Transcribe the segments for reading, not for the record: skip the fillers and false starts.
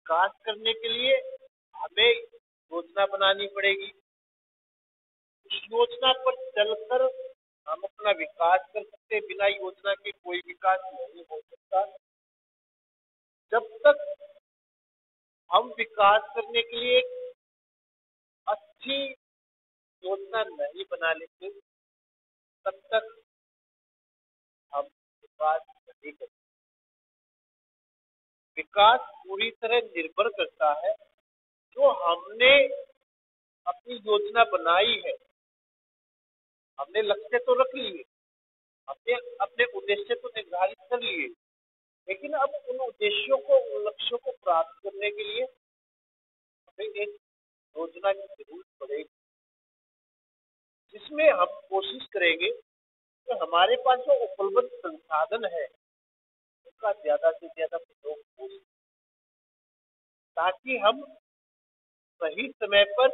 विकास करने के लिए हमें योजना बनानी पड़ेगी। उस योजना पर चलकर हम अपना विकास कर सकते हैं। बिना योजना के कोई विकास नहीं हो सकता। जब तक हम विकास करने के लिए एक अच्छी योजना नहीं बना लेते, तब तक हम विकास नहीं कर सकते। विकास पूरी तरह निर्भर करता है जो हमने अपनी योजना बनाई है। हमने लक्ष्य तो रख लिए, हमने अपने उद्देश्य तो निर्धारित कर लिए, लेकिन अब उन उद्देश्यों को, उन लक्ष्यों को प्राप्त करने के लिए हमें एक योजना की जरूरत पड़ेगी, जिसमें हम कोशिश करेंगे कि हमारे पास जो उपलब्ध संसाधन है उसका ज्यादा से ज्यादा प्रयोग हो, ताकि हम सही समय पर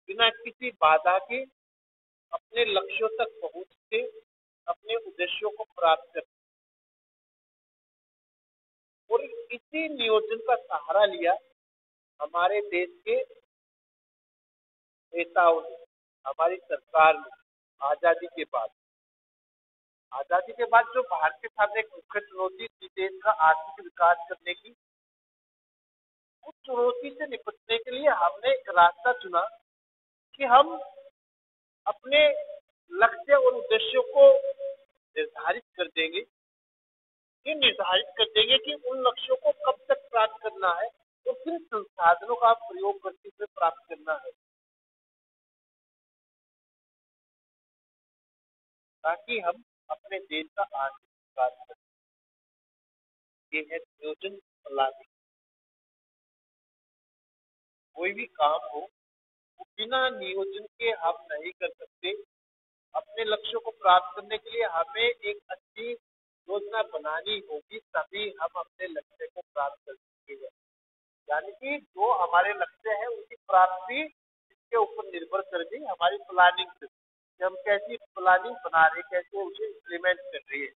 बिना किसी बाधा के अपने लक्ष्यों तक पहुंच के अपने उद्देश्यों को प्राप्त कर। और इसी नियोजन का सहारा लिया हमारे देश के नेताओं ने, हमारी सरकार ने। आजादी के बाद जो भारत के सामने एक मुख्य चुनौती थी देश का आर्थिक विकास करने की, उस चुनौती से निपटने के लिए हमने एक रास्ता चुना कि हम अपने लक्ष्य और उद्देश्यों को निर्धारित कर देंगे। ये निर्धारित कर देंगे कि उन लक्ष्यों को कब तक प्राप्त करना है और किन संसाधनों का प्रयोग करते हुए प्राप्त करना है, ताकि हम अपने देश का आर्थिक विकास करें। ये है नियोजन प्लानिंग। कोई भी काम हो वो बिना नियोजन के हम नहीं कर सकते। अपने लक्ष्यों को प्राप्त करने के लिए हमें एक अच्छी योजना बनानी होगी, तभी हम अपने लक्ष्य को प्राप्त कर सकेंगे। यानी कि जो हमारे लक्ष्य है उनकी प्राप्ति इसके ऊपर निर्भर करेगी हमारी प्लानिंग से, कि हम कैसी प्लानिंग बना रहे, कैसे उसे इम्प्लीमेंट कर रही है।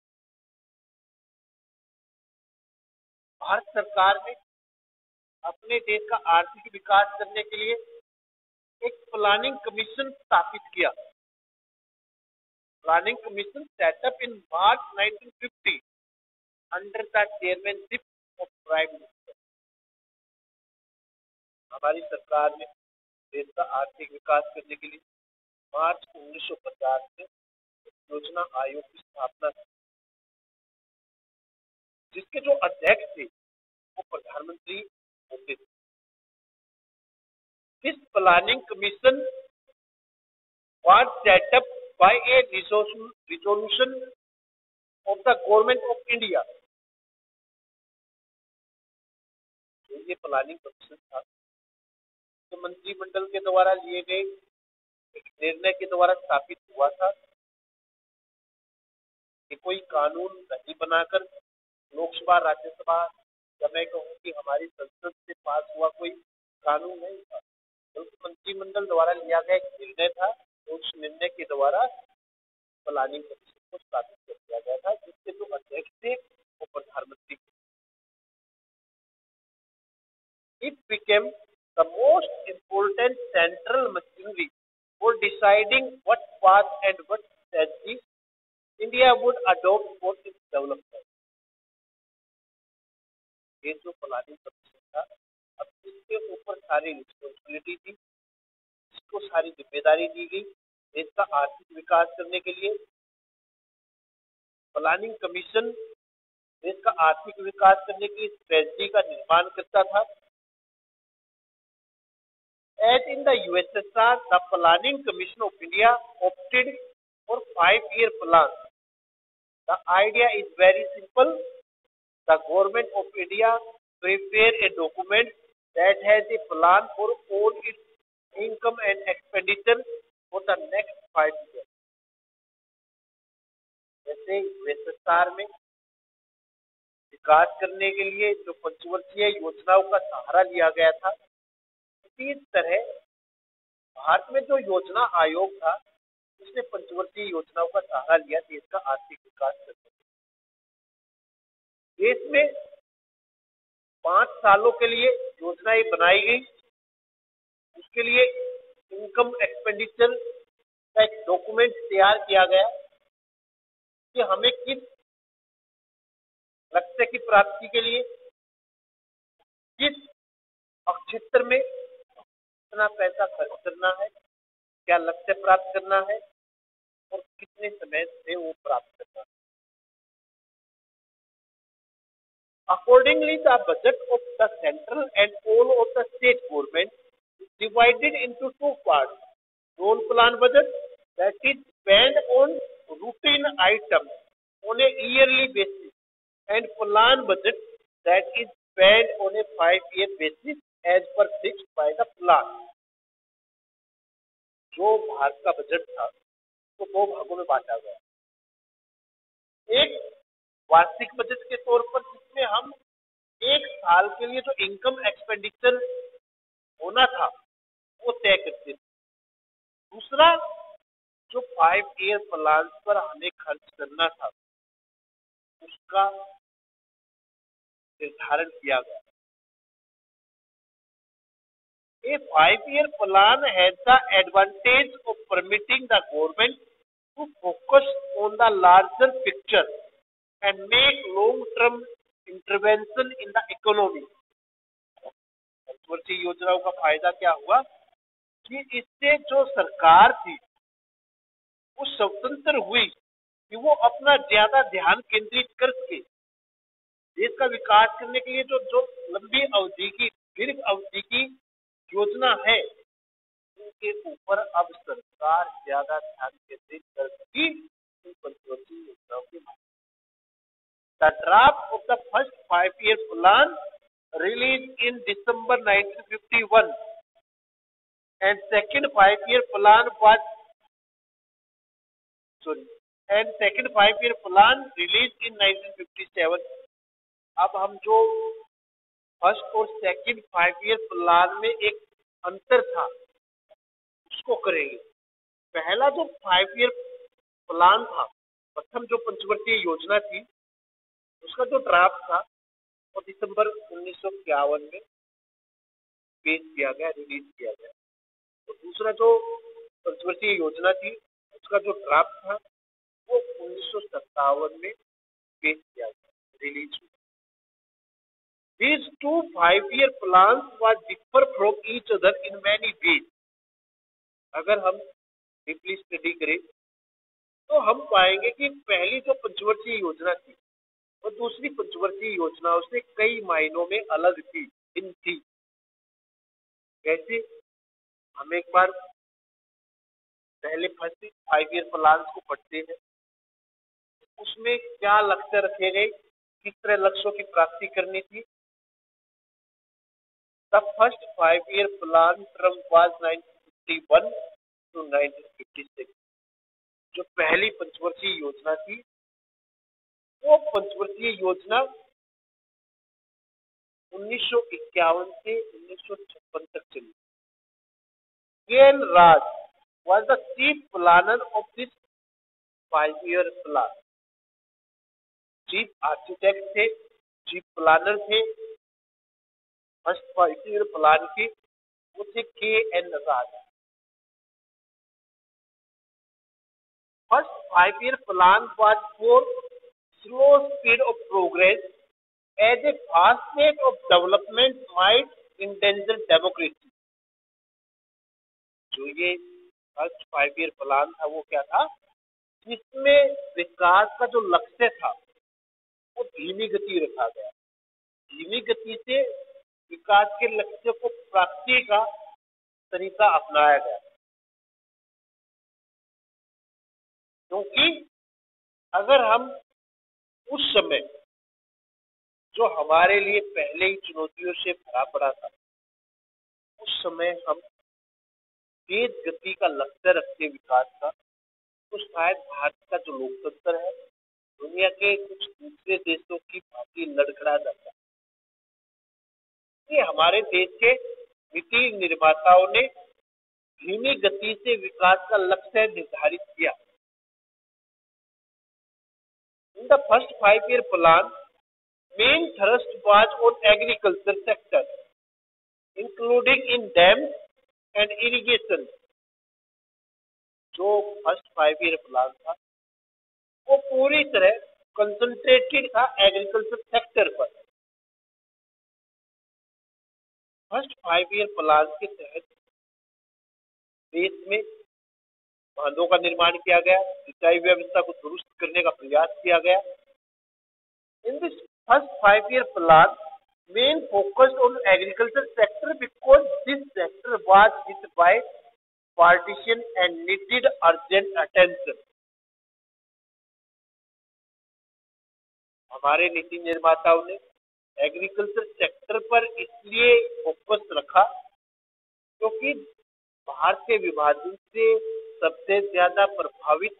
भारत सरकार ने अपने देश का आर्थिक विकास करने के लिए एक प्लानिंग कमीशन स्थापित किया। Planning commission setup in March 1950 under the chairmanship of prime minister. हमारी सरकार ने देश का आर्थिक विकास करने के लिए मार्च 1950 में योजना आयोग की स्थापना की, जिसके जो अध्यक्ष थे वो प्रधानमंत्री होते थे। This planning commission was set up by a resolution of the government of India. ये प्लानिंग कमीशन था तो मंत्रिमंडल के द्वारा लिए गए एक निर्णय के द्वारा स्थापित हुआ था कि कोई कानून नहीं बनाकर लोकसभा, राज्यसभा या मैं कहूँ कि हमारी संसद से पास हुआ कोई कानून नहीं था, बल्कि मंत्रिमंडल द्वारा लिया गया एक निर्णय था। उस निर्णय के द्वारा प्लानिंग कमीशन को स्थापित कर दिया गया था, जिसके जो अध्यक्ष थे वो प्रधानमंत्री थे। It became the most important central machinery for deciding what path and what strategy India would adopt for its development. ये जो प्लानिंग कमीशन था, अब इसके ऊपर सारी रिस्पॉन्सिबिलिटी थी, इसको सारी जिम्मेदारी दी गई देश का आर्थिक विकास करने के लिए। प्लानिंग कमीशन देश का आर्थिक विकास करने की स्ट्रेटजी का निर्माण करता था। As in the USSR, the Planning Commission of India opted for 5-year plan. The idea is very simple. The government of India prepare a document that has a plan for all its income and expenditure for the next 5 years. जैसे USSR में विकास करने के लिए जो पंचवर्षीय योजनाओं का सहारा लिया गया था, इसी तरह भारत में जो योजना आयोग था उसने पंचवर्षीय योजनाओं का सहारा लिया देश का आर्थिक विकास करने के लिए। देश में 5 सालों के लिए योजनाएं बनाई गई। उसके लिए इनकम एक्सपेंडिचर का एक डॉक्यूमेंट तैयार किया गया कि हमें किस लक्ष्य की प्राप्ति के लिए किस क्षेत्र में कितना पैसा खर्च करना है, क्या लक्ष्य प्राप्त करना है और कितने समय से वो प्राप्त करना है। Accordingly, the budget of the central and all of the state government is divided into two parts. Role plan budget that is spent on routine items on a yearly basis and plan budget that is spent on a 5-year basis as per fixed by the plan. जो भारत का budget था तो 2 भागों में बांटा गया। एक वार्षिक बजट के तौर पर जिसमें हम 1 साल के लिए जो इनकम एक्सपेंडिचर होना था वो तय करते थे। दूसरा जो 5 ईयर प्लान पर हमें खर्च करना था उसका निर्धारण किया गया। A 5-year plan has the advantage of permitting the government to focus on the larger picture and make long-term intervention in the economy. पंचवर्षीय योजनाओं का फायदा क्या हुआ कि इससे जो सरकार थी वो स्वतंत्र हुई कि वो अपना ज्यादा ध्यान केंद्रित करके देश का विकास करने के लिए जो लंबी अवधि की दीर्घ अवधि की योजना है उनके ऊपर अब सरकार ज्यादा ध्यान केंद्रित करेगी इन पंचवर्षीय योजनाओं के माध्यम। The draft of the first 5-year plan released in December 1951 and second 5-year plan released in 1957. अब हम जो फर्स्ट और सेकंड 5-year प्लान में एक अंतर था उसको करेंगे। पहला जो 5-year प्लान था, प्रथम जो पंचवर्षीय योजना थी उसका जो ड्राफ्ट था वो दिसंबर 1951 में पेश किया गया, रिलीज किया गया। और दूसरा जो पंचवर्षीय योजना थी उसका जो ड्राफ्ट था वो 1957 में पेश किया गया, रिलीज हुआ। These two 5-year plans was differ from each other in many ways. अगर हम डीपली स्टडी करें तो हम पाएंगे कि पहली जो पंचवर्षीय योजना थी और दूसरी पंचवर्षीय योजनाओं से कई मायनों में अलग थी, भिन्न थी। कैसे? हम एक बार पहले फर्स्ट 5-year प्लान को पढ़ते हैं। उसमें क्या लक्ष्य रखे गए, किस तरह लक्ष्यों की प्राप्ति करनी थी। The first 5-year plan term was 1951 to 1956. जो पहली पंचवर्षीय योजना थी वो पंचवर्षीय योजना 1951 से 1956 तक चली। K.N. Raj was the chief planner of this 5-year plan. Chief architect थे, चीफ प्लानर थे फर्स्ट 5-year प्लान के, वो थे K.N. Raj। First 5-year plan was for slow speed of progress as a fast rate of development might endanger democracy। जो ये first 5-year plan था वो क्या था, जिसमें विकास का जो लक्ष्य था वो धीमी गति रखा गया। धीमी गति से विकास के लक्ष्य को प्राप्ति का तरीका अपनाया गया, क्योंकि अगर हम उस समय जो हमारे लिए पहले ही चुनौतियों से भरा पड़ा था, उस समय हम तेज गति का लक्ष्य रखते विकास का, तो शायद भारत का जो लोकतंत्र है दुनिया के कुछ दूसरे देशों की भांति लड़खड़ा जाता है। ये हमारे देश के नीति निर्माताओं ने धीमी गति से विकास का लक्ष्य निर्धारित किया। In the first 5-year plan, main thrust was on agriculture sector, including in dams and irrigation. जो फर्स्ट 5 ईयर प्लान था वो पूरी तरह कंसंट्रेटेड था एग्रीकल्चर सेक्टर पर। फर्स्ट 5 ईयर प्लान के तहत देश में बांधों का निर्माण किया गया, सिंचाई व्यवस्था को दुरुस्त करने का प्रयास किया गया। In this first 5 year plan main focused on agriculture sector because this sector was hit by partition and needed urgent attention. हमारे नीति निर्माताओं ने एग्रीकल्चर सेक्टर पर इसलिए फोकस रखा क्योंकि भारत के विभाजन से सबसे ज्यादा प्रभावित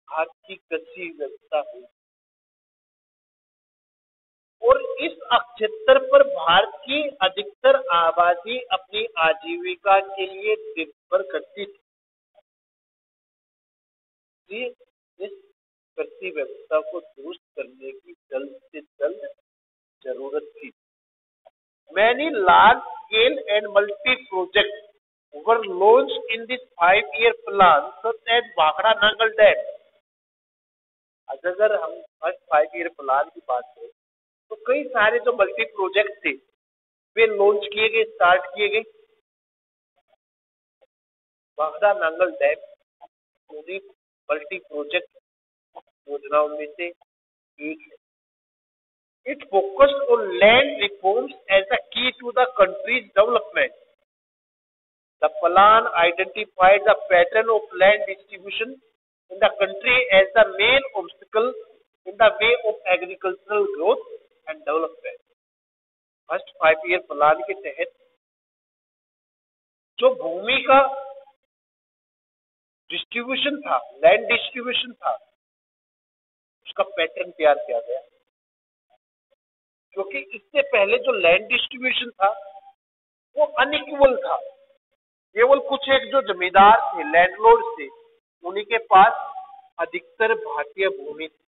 भारत की कृषि व्यवस्था हुई और इस क्षेत्र पर भारत की अधिकतर आबादी अपनी आजीविका के लिए निर्भर करती थी। इस कृषि व्यवस्था को दुरुस्त करने की जल्द से जल्द जरूरत थी। Many large scale and multi projects were launched in this 5 year plan such as Bhakra Nangal Dam। अगर हम फर्स्ट 5 ईयर प्लान की बात करें तो कई सारे जो मल्टी प्रोजेक्ट थे वे लॉन्च किए गए, स्टार्ट किए गए। भाखड़ा नांगल डैम पूरी मल्टी प्रोजेक्ट योजनाओं में से एक है। It focused on land reforms as a key to the country's development. The plan identified the pattern of land distribution in the country as the main obstacle in the way of agricultural growth and development. First 5 year plan के तहत जो भूमि का distribution था, land distribution था, उसका pattern तैयार किया गया क्योंकि इससे पहले जो लैंड डिस्ट्रीब्यूशन था वो अनइक्वल था। केवल कुछ एक जो जमींदार थे, लैंडलॉर्ड थे, उन्हीं के पास अधिकतर भारतीय भूमि थी,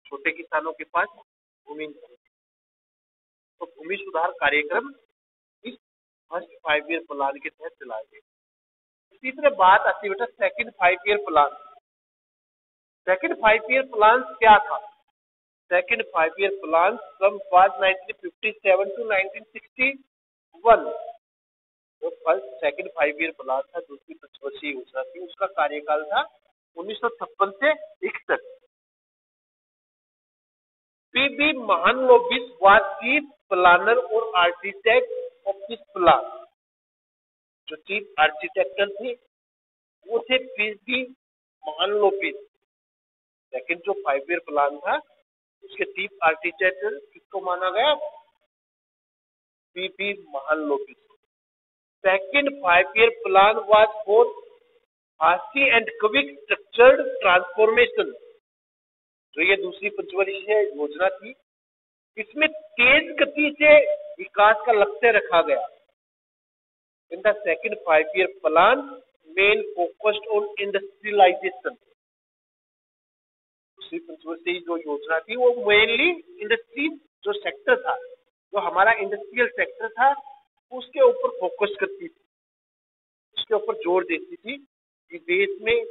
छोटे किसानों के पास भूमि नहीं थी। तो भूमि सुधार कार्यक्रम इस फर्स्ट 5 ईयर प्लान के तहत चलाया गया। इसी तरह बात आती बेटा second 5 year plan. Second 5 year plan क्या था? Second 5 year plan from 1957 to 1961। जो फर्स्ट सेकंड 5 ईयर प्लान था, दूसरी पंचवर्षीय योजना थी, उसका कार्यकाल था 1956 से 61। PB Mahalanobis was chief planner और आर्किटेक्ट ऑफ दिस प्लान। जो चीफ आर्किटेक्टर थे वो थे पीबी महालनोबिस। सेकंड जो 5 ईयर प्लान था उसके चीफ आर्किटेक्टर किसको माना गया? PB Mahalanobis. Second 5 year plan was for fast and quick structured transformation. जो ये दूसरी पंचवर्षीय योजना थी, इसमें तेज गति से विकास का लक्ष्य रखा गया। In the second 5 year plan main focused on industrialisation. दूसरी पंचवर्षीय जो योजना थी वो मेनली इंडस्ट्री जो सेक्टर था, जो हमारा इंडस्ट्रियल सेक्टर था, उसके ऊपर फोकस करती थी, उसके ऊपर जोर देती थी कि देश में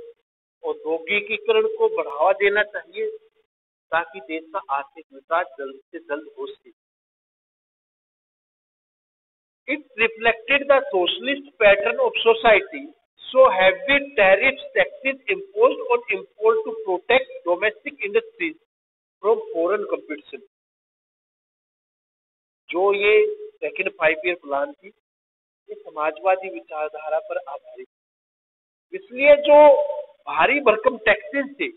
औद्योगिकीकरण को बढ़ावा देना चाहिए ताकि देश का आर्थिक विकास जल्द से जल्द हो सके। It reflected the socialist pattern of society, so heavy tariff taxes imposed on import to protect domestic industries from foreign competition। जो ये सेकंड 5 ईयर प्लान थी, ये समाजवादी विचारधारा पर आधारित, इसलिए जो भारी भरकम टैक्सेस थे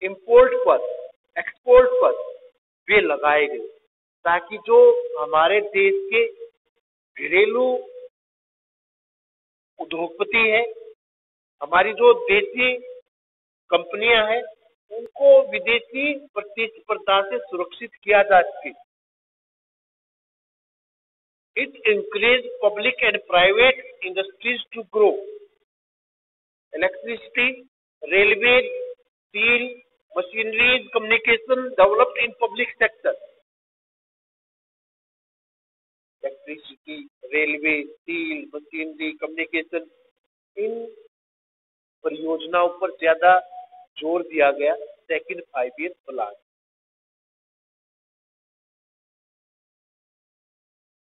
इंपोर्ट पर, एक्सपोर्ट पर, वे लगाए गए ताकि जो हमारे देश के घरेलू उद्योगपति है, हमारी जो देसी कंपनियां हैं, उनको विदेशी प्रतिस्पर्धा से सुरक्षित किया जा सके। It encouraged public and private industries to grow. Electricity, railways, steel, machinery, communication developed in public sector। Electricity, railway, steel, machinery, communication, इन परियोजनाओं पर ज्यादा जोर दिया गया सेकंड 5 ईयर प्लान।